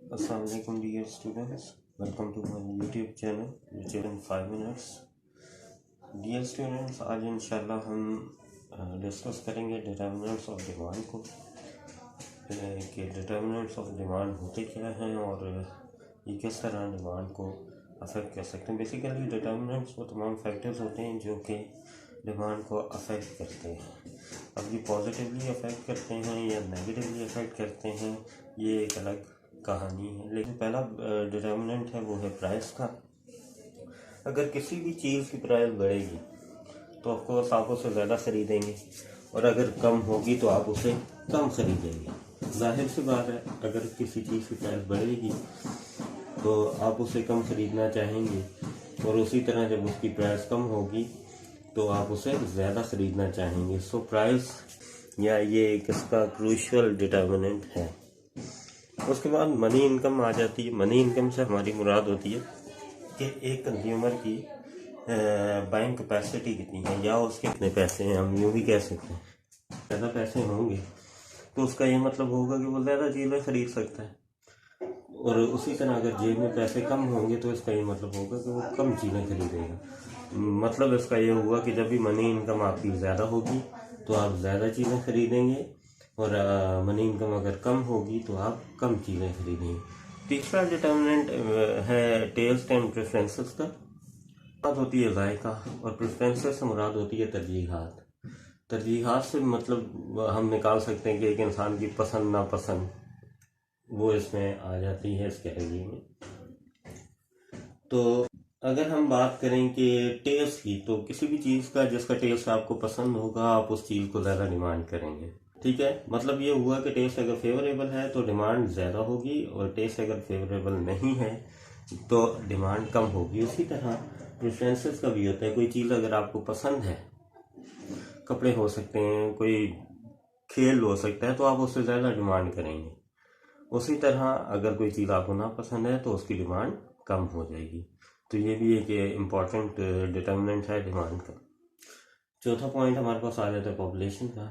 Assalamualaikum dear students, welcome to my YouTube channel which is in 5 minutes. Dear students, आज इंशाल्लाह हम discuss करेंगे determinants of demand को कि डिटर्मिनेंट्स ऑफ डिमांड होते क्या हैं और ये किस तरह डिमांड को अफेक्ट कर सकते हैं। बेसिकली डिटर्मिनेंट्स वो तमाम फैक्टर्स होते हैं जो कि डिमांड को अफेक्ट करते हैं। अब ये पॉजिटिवली अफेक्ट करते हैं या नेगेटिवली अफेक्ट करते हैं, ये एक अलग कहानी है। लेकिन पहला डिटर्मिनेंट है वो है प्राइस का। अगर किसी भी चीज़ की प्राइस बढ़ेगी तो ऑफकोर्स आप उसे ज़्यादा ख़रीदेंगे और अगर कम होगी तो आप उसे कम ख़रीदेंगे। जाहिर सी बात है, अगर किसी चीज़ की प्राइस बढ़ेगी तो आप उसे कम ख़रीदना चाहेंगे और उसी तरह जब उसकी प्राइस कम होगी तो आप उसे ज़्यादा ख़रीदना चाहेंगे। सो प्राइस या ये किसका क्रूशियल डिटर्मिनेंट है। उसके बाद मनी इनकम आ जाती है। मनी इनकम से हमारी मुराद होती है कि एक कंज्यूमर की बाइंग कैपेसिटी कितनी है या उसके कितने पैसे हैं। हम यूँ भी कह सकते हैं ज़्यादा पैसे होंगे तो उसका ये मतलब होगा कि वो ज़्यादा चीज़ें खरीद सकता है, और उसी तरह अगर जेब में पैसे कम होंगे तो इसका ये मतलब होगा कि वो कम चीज़ें खरीदेगा। मतलब इसका ये हुआ कि जब भी मनी इनकम आपकी ज़्यादा होगी तो आप ज़्यादा चीज़ें खरीदेंगे और मनी इनकम अगर कम होगी तो आप कम चीज़ें खरीदेंगे। तीसरा डिटर्मिनेंट है टेस्ट एंड प्रेफरेंसेस का। मुराद होती है जायका और प्रेफरेंसेस से मुराद होती है तरजीहात। तरजीहात से मतलब हम निकाल सकते हैं कि एक इंसान की पसंद नापसंद वो इसमें आ जाती है इस कैटेगरी में। तो अगर हम बात करें कि टेस्ट की, तो किसी भी चीज़ का जिसका टेस्ट आपको पसंद होगा आप उस चीज़ को ज़्यादा डिमांड करेंगे। ठीक है, मतलब ये हुआ कि टेस्ट अगर फेवरेबल है तो डिमांड ज़्यादा होगी और टेस्ट अगर फेवरेबल नहीं है तो डिमांड कम होगी। उसी तरह प्रेफरेंसेस का भी होता है। कोई चीज़ अगर आपको पसंद है, कपड़े हो सकते हैं, कोई खेल हो सकता है, तो आप उससे ज़्यादा डिमांड करेंगे। उसी तरह अगर कोई चीज़ आपको ना पसंद है तो उसकी डिमांड कम हो जाएगी। तो ये भी एक इम्पॉर्टेंट डिटर्मिनेंट है डिमांड का। चौथा पॉइंट हमारे पास आ जाता है पॉपुलेशन का।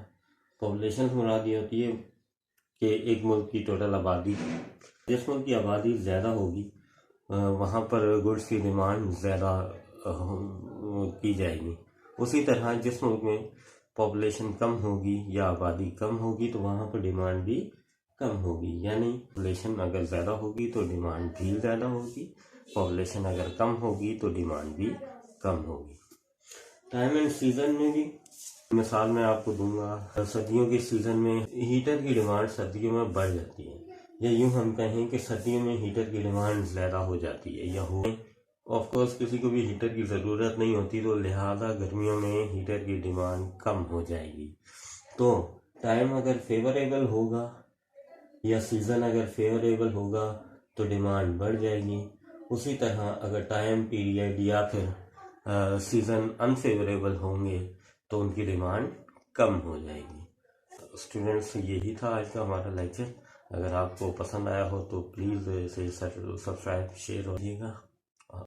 पॉपुलेशन से मुराद ये होती है कि एक मुल्क की टोटल आबादी, जिस मुल्क की आबादी ज़्यादा होगी वहाँ पर गुड्स की डिमांड ज़्यादा की जाएगी। उसी तरह जिस मुल्क में पॉपुलेशन कम होगी या आबादी कम होगी तो वहाँ पर डिमांड भी कम होगी। यानी पॉपुलेशन अगर ज़्यादा होगी तो डिमांड भी ज़्यादा होगी, पॉपुलेशन अगर कम होगी तो डिमांड भी कम होगी। टाइम एंड सीज़न में भी मिसाल मैं आपको दूंगा, सर्दियों के सीज़न में हीटर की डिमांड सर्दियों में बढ़ जाती है, या यूँ हम कहें कि सर्दियों में हीटर की डिमांड ज़्यादा हो जाती है या हो। ऑफकोर्स किसी को भी हीटर की ज़रूरत नहीं होती तो लिहाजा गर्मियों में हीटर की डिमांड कम हो जाएगी। तो टाइम अगर फेवरेबल होगा या सीज़न अगर फेवरेबल होगा तो डिमांड बढ़ जाएगी। उसी तरह अगर टाइम पीरियड या फिर सीज़न अनफेवरेबल होंगे तो उनकी डिमांड कम हो जाएगी। स्टूडेंट्स, यही था आज का हमारा लेक्चर। अगर आपको पसंद आया हो तो प्लीज़ इसे सब्सक्राइब शेयर होइएगा।